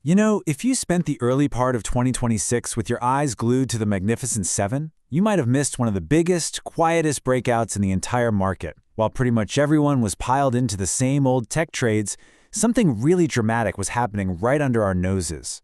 You know, if you spent the early part of 2026 with your eyes glued to the Magnificent Seven, you might have missed one of the biggest, quietest breakouts in the entire market. While pretty much everyone was piled into the same old tech trades, something really dramatic was happening right under our noses.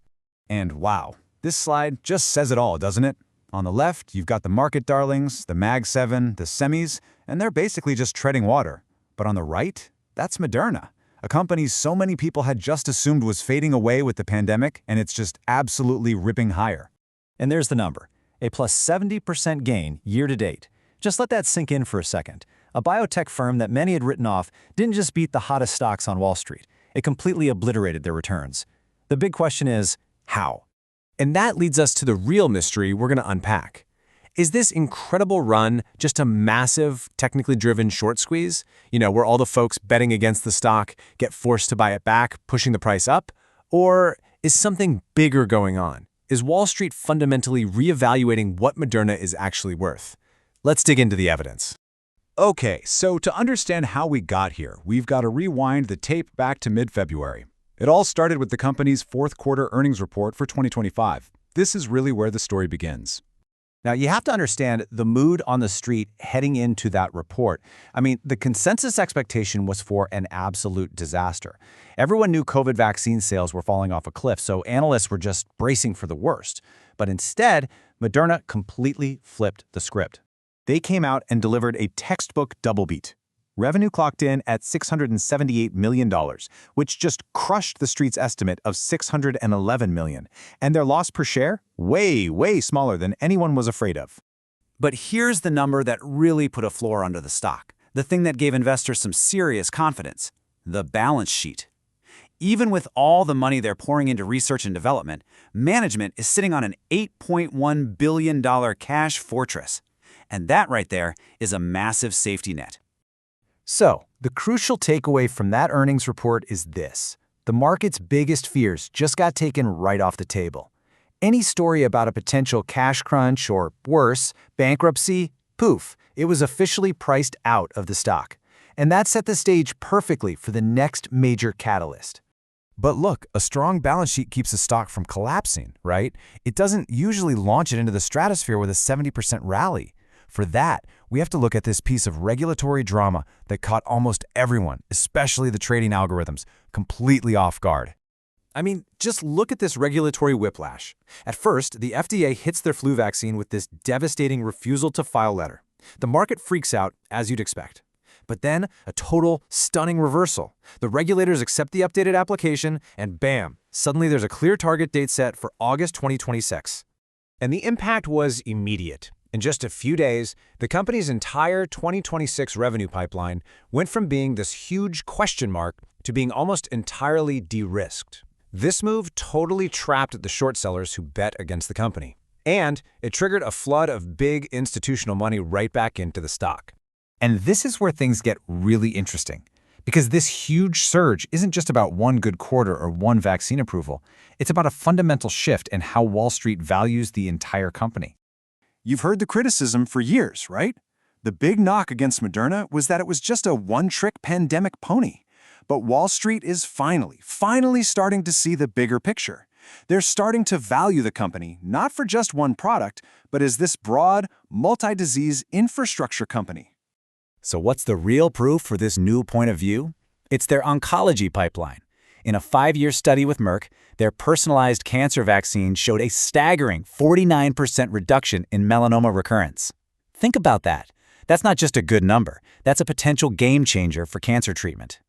And wow, this slide just says it all, doesn't it? On the left, you've got the market darlings, the Mag7, the semis, and they're basically just treading water. But on the right, that's Moderna, a company so many people had just assumed was fading away with the pandemic, and it's just absolutely ripping higher. And there's the number, a plus 70% gain year to date. Just let that sink in for a second. A biotech firm that many had written off didn't just beat the hottest stocks on Wall Street. It completely obliterated their returns. The big question is, how? And that leads us to the real mystery we're going to unpack. Is this incredible run just a massive, technically driven short squeeze? Where all the folks betting against the stock get forced to buy it back, pushing the price up? Or is something bigger going on? Is Wall Street fundamentally reevaluating what Moderna is actually worth? Let's dig into the evidence. Okay, so to understand how we got here, we've got to rewind the tape back to mid-February. It all started with the company's fourth quarter earnings report for 2025. This is really where the story begins. Now, you have to understand the mood on the street heading into that report. The consensus expectation was for an absolute disaster. Everyone knew COVID vaccine sales were falling off a cliff, so analysts were just bracing for the worst. But instead, Moderna completely flipped the script. They came out and delivered a textbook double beat. Revenue clocked in at $678 million, which just crushed the street's estimate of $611 million. And their loss per share? Way, way smaller than anyone was afraid of. But here's the number that really put a floor under the stock, the thing that gave investors some serious confidence: the balance sheet. Even with all the money they're pouring into research and development, management is sitting on an $8.1 billion cash fortress. And that right there is a massive safety net. So, the crucial takeaway from that earnings report is this: the market's biggest fears just got taken right off the table. Any story about a potential cash crunch or, worse, bankruptcy, poof, it was officially priced out of the stock. And that set the stage perfectly for the next major catalyst. But look, a strong balance sheet keeps a stock from collapsing, right? It doesn't usually launch it into the stratosphere with a 70% rally. For that, we have to look at this piece of regulatory drama that caught almost everyone, especially the trading algorithms, completely off guard. Just look at this regulatory whiplash. At first, the FDA hits their flu vaccine with this devastating refusal to file letter. The market freaks out, as you'd expect. But then, a total, stunning reversal. The regulators accept the updated application, and bam, suddenly there's a clear target date set for August 2026. And the impact was immediate. In just a few days, the company's entire 2026 revenue pipeline went from being this huge question mark to being almost entirely derisked. This move totally trapped the short sellers who bet against the company. And it triggered a flood of big institutional money right back into the stock. And this is where things get really interesting. Because this huge surge isn't just about one good quarter or one vaccine approval. It's about a fundamental shift in how Wall Street values the entire company. You've heard the criticism for years, right? The big knock against Moderna was that it was just a one-trick pandemic pony. But Wall Street is finally starting to see the bigger picture. They're starting to value the company not for just one product, but as this broad, multi-disease infrastructure company. So what's the real proof for this new point of view? It's their oncology pipeline. In a 5-year study with Merck, their personalized cancer vaccine showed a staggering 49% reduction in melanoma recurrence. Think about that. That's not just a good number. That's a potential game changer for cancer treatment.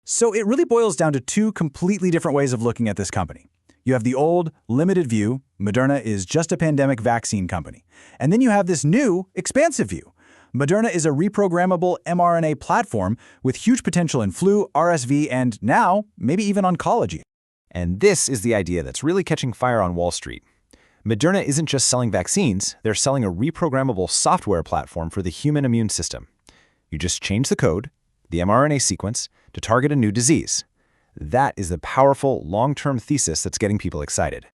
So it really boils down to two completely different ways of looking at this company. You have the old, limited view: Moderna is just a pandemic vaccine company. And then you have this new, expansive view. Moderna is a reprogrammable mRNA platform with huge potential in flu, RSV, and now, maybe even oncology. And this is the idea that's really catching fire on Wall Street. Moderna isn't just selling vaccines, they're selling a reprogrammable software platform for the human immune system. You just change the code, the mRNA sequence, to target a new disease. That is the powerful, long-term thesis that's getting people excited.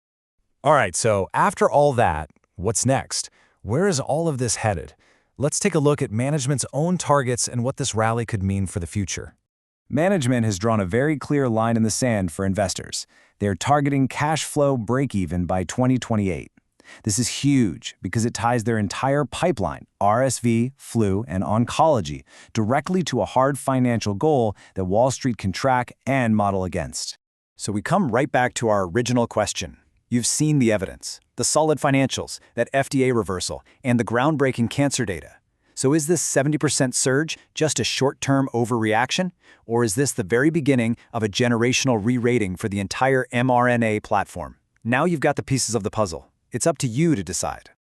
All right, so after all that, what's next? Where is all of this headed? Let's take a look at management's own targets and what this rally could mean for the future. Management has drawn a very clear line in the sand for investors. They're targeting cash flow break-even by 2028. This is huge because it ties their entire pipeline, RSV, flu, and oncology, directly to a hard financial goal that Wall Street can track and model against. So we come right back to our original question. You've seen the evidence, the solid financials, that FDA reversal, and the groundbreaking cancer data. So is this 70% surge just a short-term overreaction? Or is this the very beginning of a generational re-rating for the entire mRNA platform? Now you've got the pieces of the puzzle. It's up to you to decide.